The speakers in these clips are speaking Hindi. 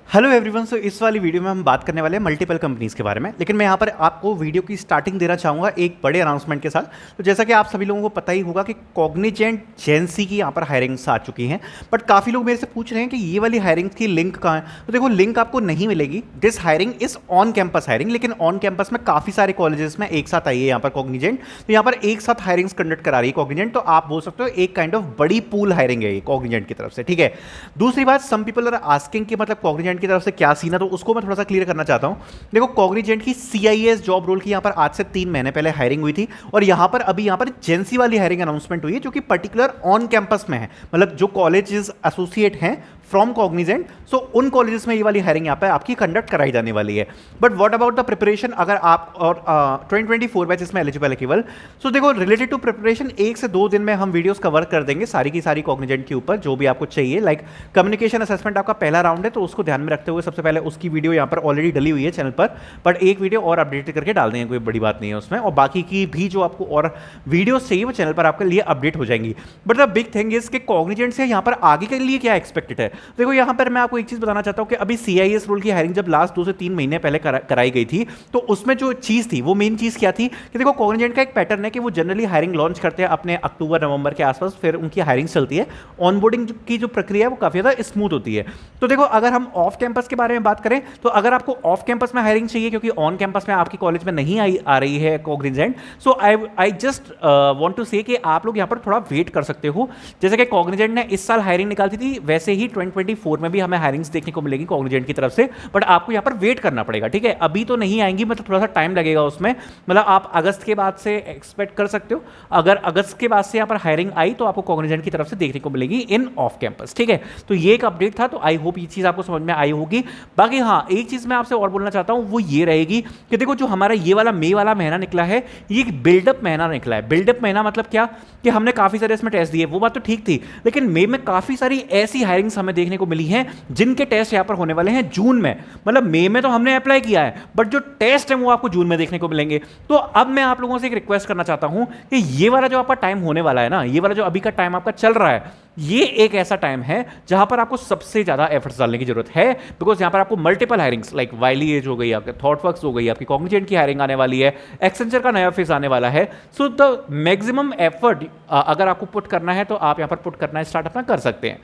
Hello everyone. सो इस वाली वीडियो में हम बात करने वाले हैं मल्टीपल कंपनीज के बारे में, लेकिन मैं यहाँ पर आपको वीडियो की स्टार्टिंग देना चाहूँगा एक बड़े अनाउंसमेंट के साथ। तो जैसा कि आप सभी लोगों को पता ही होगा कि कॉग्निजेंट जेंसी की यहाँ पर हायरिंग्स आ चुकी हैं, बट काफ़ी लोग मेरे से पूछ रहे हैं कि ये वाली हायरिंग्स की लिंक कहाँ है। तो देखो, लिंक आपको नहीं मिलेगी। This hiring is on campus hiring, लेकिन ऑन कैंपस में काफ़ी सारे कॉलेजेस में एक साथ आई है यहाँ पर कॉग्निजेंट। तो यहाँ पर एक साथ हायरिंग्स कंडक्ट करा रही है कॉग्निजेंट, तो आप बोल सकते हो एक काइंड ऑफ बड़ी पूल हायरिंग है ये कॉग्निजेंट की तरफ से। ठीक है, दूसरी बात, सम पीपल आर आस्किंग कि मतलब कॉग्निजेंट की तरफ से क्या सीन है, तो उसको मैं थोड़ा सा क्लियर करना चाहता हूं। देखो, कॉग्निजेंट की सीआईएस जॉब रोल की यहां पर आज से 3 महीने पहले हायरिंग हुई थी, और यहां पर अभी यहां पर जेंसी वाली हायरिंग अनाउंसमेंट हुई है, जो कि पर्टिकुलर ऑन कैंपस में है। मतलब जो कॉलेजेस एसोसिएट हैं फ्रॉम कॉग्निजेंट, सो उन कॉलेजेस में ये वाली हायरिंग यहाँ पे आपकी कंडक्ट कराई जाने वाली है। But what about the preparation, अगर आप और 2024 बैच इसमें एलिजिबल है केवल। सो देखो, रिलेटेड टू प्रिपरेशन 1 से 2 दिन में हम वीडियोस कवर कर देंगे सारी की सारी कॉग्निजेंट के ऊपर, जो भी आपको चाहिए। लाइक कम्युनिकेशन असेसमेंट आपका पहला राउंड है, तो उसको ध्यान में रखते हुए सबसे पहले उसकी वीडियो यहाँ पर ऑलरेडी डली हुई है चैनल पर, बट एक वीडियो और अपडेट करके डाल देंगे, कोई बड़ी बात नहीं है उसमें। और बाकी की भी जो आपको और वीडियोस चाहिए वो चैनल पर आपके लिए अपडेट हो जाएंगी। But the big thing is कि कॉग्निजेंट से यहाँ पर आगे के लिए क्या एक्सपेक्टेड है। देखो, यहाँ पर मैं आपको एक चीज बताना चाहता हूँ कि अभी सीआईएस रोल की हायरिंग जब लास्ट 2 से 3 महीने पहले कराई गई थी, तो उसमें जो चीज थी वो मेन चीज क्या थी कि देखो, कॉग्निजेंट का एक पैटर्न है कि वो जनरली हायरिंग लॉन्च करते हैं अपने अक्टूबर नवंबर के आसपास, फिर उनकी हायरिंग चलती है। ऑनबोर्डिंग की जो प्रक्रिया है वो काफी ज्यादा स्मूथ होती है। तो देखो, अगर हम ऑफ कैंपस के बारे में बात करें, तो अगर आपको ऑफ कैंपस में हायरिंग चाहिए, क्योंकि ऑन कैंपस में आपकी कॉलेज में नहीं आ रही है Cognizant, so I just want to say कि आप लोग यहाँ पर थोड़ा वेट कर सकते हो। जैसे कि कॉग्निजेंट ने इस साल हायरिंग निकाली थी, वैसे ही 2024 में भी हमें हायरिंग्स देखने को मिलेगी कॉग्निजेंट की तरफ से, बट आपको यहाँ पर वेट करना पड़ेगा। ठीक है, अभी तो नहीं आएंगी, मतलब थोड़ा सा टाइम लगेगा उसमें। मतलब आप अगस्त के बाद से एक्सपेक्ट कर सकते हो। अगर अगस्त के बाद से यहाँ पर हायरिंग आई तो आपको कॉग्निजेंट की तरफ से देखने को मिलेगी इन ऑफ कैंपस। ठीक है, तो ये एक अपडेट था, तो आई होप ये चीज आपको समझ में आई होगी। बाकी हाँ, एक चीज मैं आपसे और बोलना चाहता हूं, वो ये रहेगी कि देखो, जो हमारा ये वाला मई वाला महीना निकला है, ये एक बिल्डअप महीना निकला है। बिल्डअप महीना मतलब क्या कि हमने काफी सारे इसमें टेस्ट दिए, वो बात तो ठीक थी, लेकिन मई में काफी सारी ऐसी हायरिंग्स हमें देखने को मिली हैं जिनके टेस्ट यहाँ पर होने वाले हैं जून में। मतलब मई में तो हमने अप्लाई किया है, बट जो टेस्ट है वो आपको जून में देखने को मिलेंगे। तो अब मैं आप लोगों से एक रिक्वेस्ट करना चाहता हूं कि ये वाला जो आपका टाइम होने वाला है ना, ये वाला जो अभी का टाइम आपका चल रहा है, ये एक ऐसा टाइम है जहां पर आपको सबसे ज्यादा एफर्ट्स डालने की जरूरत है। बिकॉज यहां पर आपको मल्टीपल हायरिंग्स लाइक वाइली एज हो गई, आपके थॉटवर्क्स हो गई, आपकी कॉग्निजेंट की हायरिंग आने वाली है, एक्सेंचर का नया फेज आने वाला है। सो द मैक्सिमम एफर्ट अगर आपको पुट करना है, तो आप यहां पर पुट करना स्टार्ट अपना कर सकते हैं।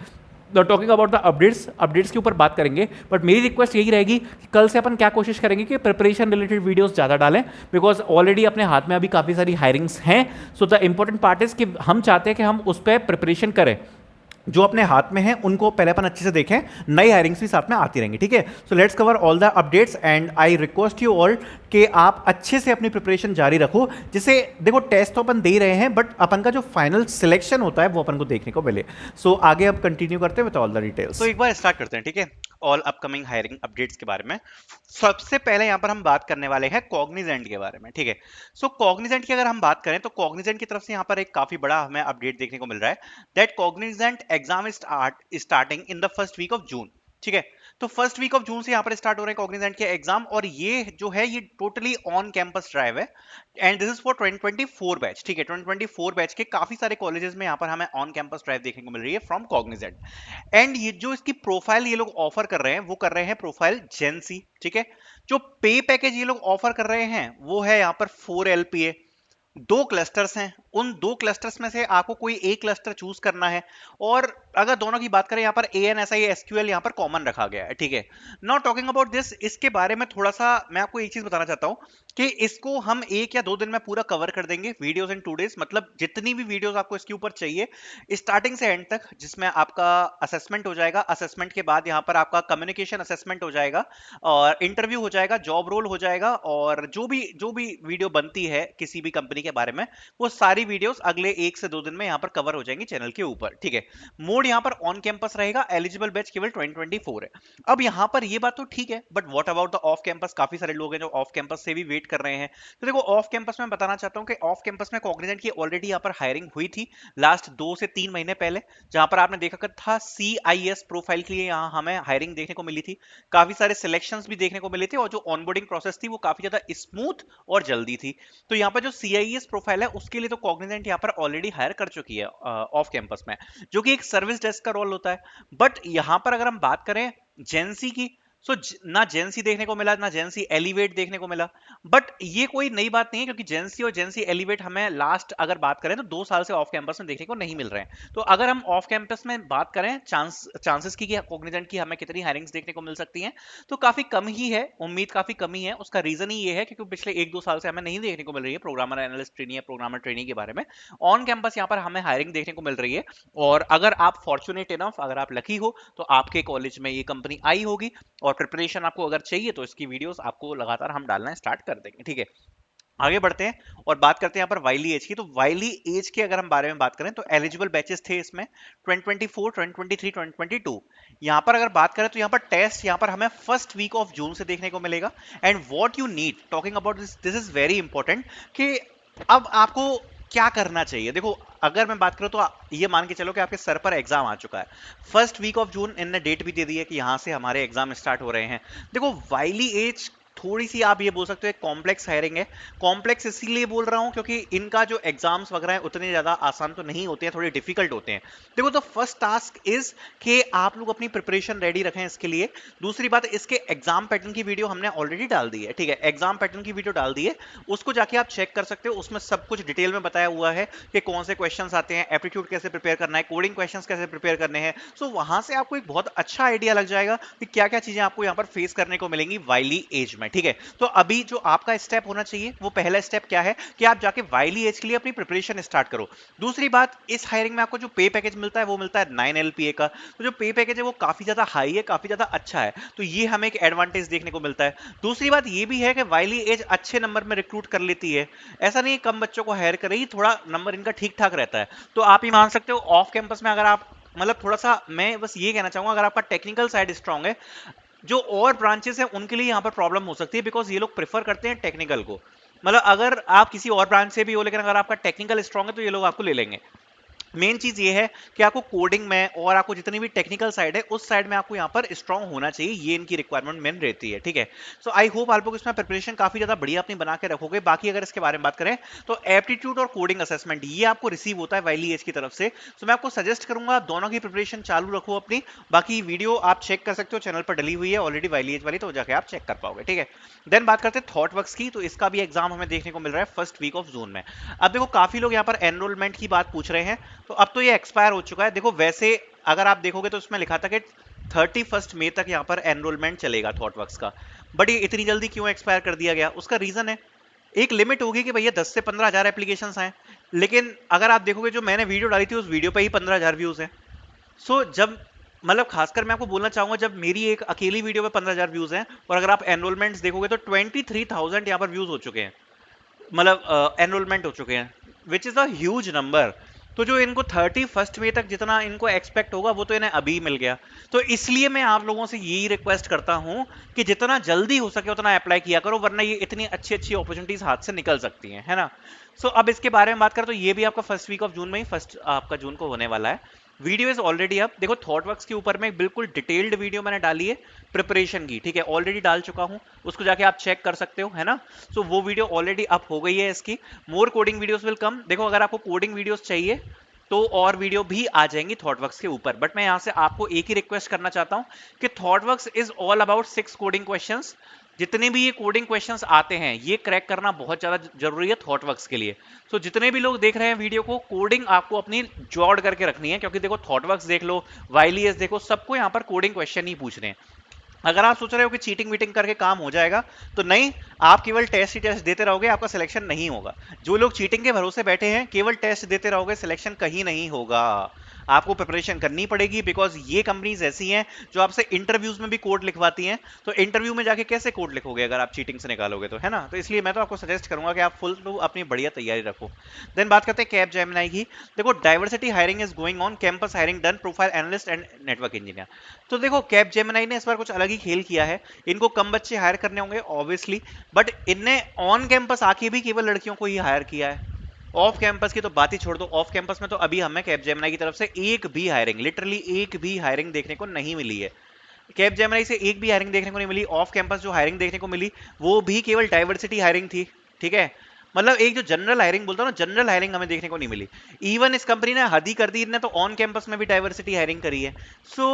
टॉकिंग अबाउट द अपडेट्स के ऊपर बात करेंगे, बट मेरी रिक्वेस्ट यही रहेगी कि कल से अपन क्या कोशिश करेंगे कि प्रिपरेशन रिलेटेड वीडियोस ज़्यादा डालें, बिकॉज ऑलरेडी अपने हाथ में अभी काफ़ी सारी हायरिंग्स हैं। So the important part is कि हम चाहते हैं कि हम उस पर प्रिपरेशन करें, जो अपने हाथ में है उनको पहले अपन अच्छे से देखें, नई हायरिंग्स भी साथ में आती रहेंगी। ठीक है, so let's cover all the updates and I request you all कि आप अच्छे से अपनी प्रिपरेशन जारी रखो, जिससे देखो, टेस्ट तो अपन दे ही रहे हैं, बट अपन का जो फाइनल सिलेक्शन होता है वो अपन को देखने को मिले। सो आगे अब कंटिन्यू करते हैं विद ऑल द डिटेल्स। तो एक बार स्टार्ट करते हैं, ठीक है, ऑल अपकमिंग हायरिंग अपडेट्स के बारे में। सबसे पहले यहाँ पर हम बात करने वाले हैं कॉग्निजेंट के बारे में। ठीक है, सो कॉग्निजेंट की अगर हम बात करें, तो कॉग्निजेंट की तरफ से यहाँ पर एक काफी बड़ा हमें अपडेट देखने को मिल रहा है, that Cognizant exam starting in the first week of June. ठीक है, तो फर्स्ट वीक ऑफ जून से यहाँ पर स्टार्ट हो रहे हैं कॉग्निजेंट के एग्जाम, और ये जो है ये टोटली ऑन कैंपस ड्राइव है, and this is for 2024 batch. ठीक है, 2024 बैच के काफी सारे कॉलेजेस में यहाँ पर हमें ऑन कैंपस ड्राइव देखने को मिल रही है फ्रॉम कॉग्निजेंट। एंड ये जो इसकी प्रोफाइल ये लोग ऑफर कर रहे हैं, वो कर रहे हैं प्रोफाइल जेंसी। ठीक है, जो पे पैकेज ये लोग ऑफर कर रहे हैं वो है यहाँ पर 4 LPA। 2 क्लस्टर्स हैं, उन 2 क्लस्टर्स में से आपको कोई एक क्लस्टर चूज करना है, और अगर दोनों की बात करें, यहाँ पर ANSI SQL यहाँ पर कॉमन रखा गया है। ठीक है, नाउ टॉकिंग अबाउट दिस, इसके बारे में थोड़ा सा मैं आपको एक चीज बताना चाहता हूँ कि इसको हम 1 या 2 दिन में पूरा कवर कर देंगे, वीडियोस इन 2 डेज। मतलब जितनी भी वीडियोस आपको इसके ऊपर चाहिए स्टार्टिंग से एंड तक, जिसमें आपका असेसमेंट हो जाएगा, असेसमेंट के बाद यहाँ पर आपका कम्युनिकेशन असेसमेंट हो जाएगा, और इंटरव्यू हो जाएगा, जॉब रोल हो जाएगा, और जो भी वीडियो बनती है किसी भी कंपनी के बारे में, वो सारी वीडियोस अगले 1 से 2 दिन में यहाँ पर कवर हो जाएंगी चैनल के ऊपर। ठीक है, मोड यहाँ पर ऑन कैंपस रहेगा, एलिजिबल बैच केवल 2024 है। अब यहाँ पर ये बात तो ठीक है, but what about the off campus, काफी सारे लोग हैं जो ऑफ कैंपस से भी वेट कर रहे हैं। तो देखो, ऑफ कैंपस में बताना चाहता हूँ कि ऑफ कैंपस में कॉग्निजेंट की ऑलरेडी यहाँ पर हायरिंग हुई थी लास्ट 2 से 3 महीने पहले, जहां पर आपने देखा था CIS प्रोफाइल के लिए यहाँ हमें हायरिंग देखने को मिली थी, काफी सारे सिलेक्शंस भी देखने को मिले थे, और जो ऑनबोर्डिंग प्रोसेस थी वो काफी ज्यादा स्मूथ और जल्दी थी। तो यहाँ पर जो CIS प्रोफाइल है उसके लिए तो कॉग्निजेंट यहाँ पर ऑलरेडी हायर कर चुकी है ऑफ कैंपस में, जो कि एक सर्विस डेस्क का रोल होता है। बट यहाँ पर अगर हम बात करें जेंसी की, सो ना जेंसी देखने को मिला, ना जेंसी एलिवेट देखने को मिला। बट ये कोई नई बात नहीं है, क्योंकि जेंसी और जेंसी एलिवेट हमें लास्ट अगर बात करें तो 2 साल से ऑफ कैंपस में देखने को नहीं मिल रहे हैं। तो अगर हम ऑफ कैंपस में बात करें चांसेस की कि कॉग्निजेंट की हमें कितनी हायरिंग्स देखने को मिल सकती हैं, तो काफी कम ही है, उम्मीद काफी कम ही है। उसका रीजन ही ये है क्योंकि पिछले 1-2 साल से हमें नहीं देखने को मिल रही है प्रोग्रामर एनालिस्ट ट्रेनी या प्रोग्रामर ट्रेनी के बारे में। ऑन कैंपस यहाँ पर हमें हायरिंग देखने को मिल रही है, और अगर आप फॉर्चुनेट इनफ, अगर आप लकी हो, तो आपके कॉलेज में ये कंपनी आई होगी। और प्रिपरेशन आपको अगर चाहिए तो इसकी वीडियोस आपको लगातार हम डालना स्टार्ट कर देंगे, ठीक है। आगे बढ़ते हैं और बात करते हैं यहाँ पर वाइली एज की। तो वाइली एज के अगर हम बारे में बात करें तो एलिजिबल बैचेस थे इसमें 2024, 2023, 2022। यहाँ पर अगर बात करें तो यहाँ पर टेस्ट यहाँ पर हमें फर्स्ट वीक ऑफ जून से देखने को मिलेगा। And what you need talking about this is very important कि अब आपको क्या करना चाहिए। देखो, अगर मैं बात करूं तो ये मान के चलो कि आपके सर पर एग्जाम आ चुका है, फर्स्ट वीक ऑफ जून इनने डेट भी दे दी है कि यहां से हमारे एग्जाम स्टार्ट हो रहे हैं। देखो, वाइली एज थोड़ी सी आप ये बोल सकते हो एक कॉम्प्लेक्स हायरिंग है। कॉम्प्लेक्स इसीलिए बोल रहा हूं क्योंकि इनका जो एग्जाम्स वगैरह है उतने ज्यादा आसान तो नहीं होते हैं, थोड़े डिफिकल्ट होते हैं। देखो, तो फर्स्ट टास्क इज कि आप लोग अपनी प्रिपरेशन रेडी रखें इसके लिए। दूसरी बात, इसके एग्जाम पैटर्न की वीडियो हमने ऑलरेडी डाल दी है, ठीक है, एग्जाम पैटर्न की वीडियो डाल दी है, उसको जाके आप चेक कर सकते हो। उसमें सब कुछ डिटेल में बताया हुआ है कि कौन से क्वेश्चंस आते हैं, एप्टीट्यूड कैसे प्रिपेयर करना है, कोडिंग क्वेश्चंस कैसे प्रिपेयर करने हैं। सो वहां से आपको एक बहुत अच्छा आइडिया लग जाएगा कि क्या क्या चीजें आपको यहाँ पर फेस करने को मिलेंगी वाइली एज में, ठीक है। तो अभी जो आपका स्टेप होना चाहिए, वो पहला स्टेप क्या है कि आप जाके वाइली एज के लिए अपनी प्रिपरेशन स्टार्ट करो। दूसरी बात, इस हायरिंग में आपको जो पे पैकेज मिलता है वो मिलता है 9 LPA का। तो जो पे पैकेज है वो काफी ज्यादा हाई है, काफी ज्यादा अच्छा है, तो ये हमें एक एडवांटेज देखने को मिलता है। दूसरी बात ये भी है कि वाइली एज अच्छे नंबर में रिक्रूट कर लेती है, ऐसा नहीं कम बच्चों को हायर कर रही, थोड़ा नंबर इनका ठीक ठाक रहता है। तो आप ही मान सकते हो ऑफ कैंपस में अगर आप मतलब थोड़ा सा, मैं बस ये कहना चाहूंगा, अगर आपका टेक्निकल साइड स्ट्रांग है, जो और ब्रांचेस हैं उनके लिए यहाँ पर प्रॉब्लम हो सकती है, बिकॉज ये लोग प्रेफर करते हैं टेक्निकल को। मतलब अगर आप किसी और ब्रांच से भी हो, लेकिन अगर आपका टेक्निकल स्ट्रांग है तो ये लोग आपको ले लेंगे। मेन चीज ये है कि आपको कोडिंग में और आपको जितनी भी टेक्निकल साइड है उस साइड में आपको यहाँ पर स्ट्रांग होना चाहिए, ये इनकी रिक्वायरमेंट मेन रहती है, ठीक है। सो आई होप आप लोग इसमें प्रिपरेशन काफी ज्यादा बढ़िया अपनी बना के रखोगे। बाकी अगर इसके बारे में बात करें तो एप्टीट्यूड और कोडिंग असेसमेंट ये आपको रिसीव होता है वाइली एज की तरफ से। तो मैं आपको सजेस्ट करूंगा दोनों की प्रिपरेशन चालू रखो अपनी। बाकी वीडियो आप चेक कर सकते हो, चैनल पर डली हुई है ऑलरेडी वाइली एज वाली, तो जाके आप चेक कर पाओगे, ठीक है। देन बात करते हैं थॉट वर्क्स की। तो इसका भी एग्जाम हमें देखने को मिल रहा है फर्स्ट वीक ऑफ जून में। अब देखो, काफी लोग यहाँ पर एनरोलमेंट की बात पूछ रहे हैं, तो अब तो ये एक्सपायर हो चुका है। देखो, वैसे अगर आप देखोगे तो उसमें लिखा था कि 31 मई तक यहाँ पर एनरोलमेंट चलेगा थॉटवर्क्स का। बट ये इतनी जल्दी क्यों एक्सपायर कर दिया गया, उसका रीजन है, एक लिमिट होगी कि भैया 10 से 15 हज़ार एप्लीकेशन आए। लेकिन अगर आप देखोगे जो मैंने वीडियो डाली थी उस वीडियो पे ही 15 हज़ार व्यूज है। सो जब मतलब खासकर मैं आपको बोलना चाहूंगा, जब मेरी एक अकेली वीडियो पे 15 हज़ार व्यूज हैं और अगर आप एनरोलमेंट्स देखोगे तो 23,000 यहाँ पर व्यूज हो चुके हैं, मतलब एनरोलमेंट हो चुके हैं, which is a huge number. तो जो इनको 31 मई तक जितना इनको एक्सपेक्ट होगा वो तो इन्हें अभी मिल गया। तो इसलिए मैं आप लोगों से यही रिक्वेस्ट करता हूं कि जितना जल्दी हो सके उतना अप्लाई किया करो, वरना ये इतनी अच्छी अच्छी अपॉर्चुनिटीज हाथ से निकल सकती हैं, है ना। सो अब इसके बारे में बात करें तो ये भी आपका फर्स्ट वीक ऑफ जून में ही फर्स्ट आपका जून को होने वाला है। Video is already up. देखो, थॉटवर्क्स के ऊपर में बिल्कुल डिटेल्ड वीडियो मैंने डाली है प्रिपरेशन की, ठीक है, ऑलरेडी डाल चुका हूं, उसको जाके आप चेक कर सकते हो, है ना। सो वो वीडियो ऑलरेडी अप हो गई है इसकी। मोर कोडिंग वीडियोस विल कम। देखो, अगर आपको कोडिंग वीडियोस चाहिए तो और वीडियो भी आ जाएंगी थॉटवर्क्स के ऊपर, बट मैं यहां से आपको एक ही रिक्वेस्ट करना चाहता हूं कि Thoughtworks is all about 6 coding questions. जितने भी ये कोडिंग क्वेश्चंस आते हैं ये क्रैक करना बहुत ज्यादा जरूरी है थॉटवर्क्स के लिए। तो जितने भी लोग देख रहे हैं वीडियो को, कोडिंग आपको अपनी जोड़ करके रखनी है, क्योंकि देखो थॉटवर्क्स देख लो, वाइलीएस देखो, सबको यहाँ पर कोडिंग क्वेश्चन ही पूछ रहे हैं। अगर आप सोच रहे हो कि चीटिंग वीटिंग करके काम हो जाएगा, तो नहीं, आप केवल टेस्ट ही टेस्ट देते रहोगे, आपका सिलेक्शन नहीं होगा। जो लोग चीटिंग के भरोसे बैठे हैं, केवल टेस्ट देते रहोगे, सिलेक्शन कहीं नहीं होगा। आपको प्रिपरेशन करनी पड़ेगी, बिकॉज ये कंपनीज ऐसी हैं जो आपसे इंटरव्यूज में भी कोड लिखवाती हैं। तो इंटरव्यू में जाके कैसे कोड लिखोगे अगर आप चीटिंग से निकालोगे, तो है ना। तो इसलिए मैं तो आपको सजेस्ट करूंगा कि आप फुल अपनी बढ़िया तैयारी रखो। देन बात करते हैं कैप जेमिनी की। देखो, diversity hiring is going on, campus hiring done, profile analyst and network engineer. तो देखो, कैप जेमिनी ने इस बार कुछ अलग ही खेल किया है। इनको कम बच्चे हायर करने होंगे ऑब्वियसली, बट इनने ऑन कैंपस आके भी केवल लड़कियों को ही हायर किया है। ऑफ कैंपस की तो बात ही छोड़ दो, ऑफ कैंपस में तो अभी हमें कैपजेमिनी की तरफ से एक भी हायरिंग, लिटरली एक भी हायरिंग देखने को नहीं मिली है। कैपजेमिनी से एक भी हायरिंग देखने को नहीं मिली। ऑफ कैंपस जो हायरिंग देखने को मिली वो भी केवल डाइवर्सिटी हायरिंग थी, ठीक है। मतलब एक जो जनरल हायरिंग बोलता हूँ ना, जनरल हायरिंग हमें देखने को नहीं मिली। इवन इस कंपनी ने हद ही कर दी, इन्होंने तो ऑन कैंपस में भी डाइवर्सिटी हायरिंग करी है। सो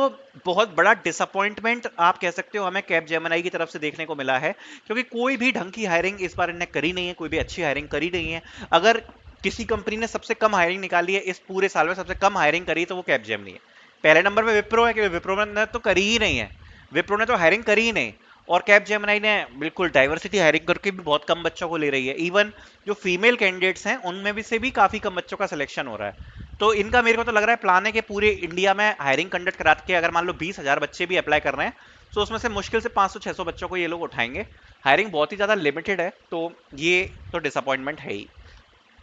बहुत बड़ा डिसअपॉइंटमेंट आप कह सकते हो हमें कैप जेमिनी की तरफ से देखने को मिला है, क्योंकि कोई भी ढंग की हायरिंग इस बार इन्होंने करी नहीं है, कोई भी अच्छी हायरिंग करी नहीं है। अगर किसी कंपनी ने सबसे कम हायरिंग निकाली है इस पूरे साल में, सबसे कम हायरिंग करी तो वो कैप जेमिनी है। पहले नंबर पे विप्रो है, कि विप्रो ने तो करी ही नहीं है, विप्रो ने तो हायरिंग करी ही नहीं। और कैप जेमिनी ने बिल्कुल डाइवर्सिटी हायरिंग करके भी बहुत कम बच्चों को ले रही है। इवन जो फीमेल कैंडिडेट्स हैं उनमें भी से भी काफी कम बच्चों का सिलेक्शन हो रहा है। तो इनका मेरे को तो लग रहा है प्लान है कि पूरे इंडिया में हायरिंग कंडक्ट करा के, अगर मान लो 20,000 बच्चे भी अप्लाई कर रहे हैं, तो उसमें से मुश्किल से 500-600 बच्चों को ये लोग उठाएंगे। हायरिंग बहुत ही ज्यादा लिमिटेड है, तो ये तो डिसअपॉइंटमेंट है ही।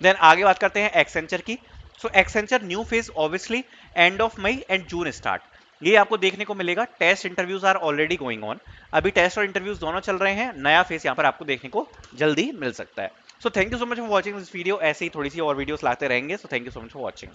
देन आगे बात करते हैं एक्सेंचर की। So Accenture new phase obviously end of May and June start, ये आपको देखने को मिलेगा। Test interviews are already going on, अभी टेस्ट और इंटरव्यूज दोनों चल रहे हैं। नया फेज यहाँ पर आपको देखने को जल्दी मिल सकता है। So thank you so much for watching this video, ऐसे ही थोड़ी सी और वीडियोस लाते रहेंगे। So thank you so much for watching.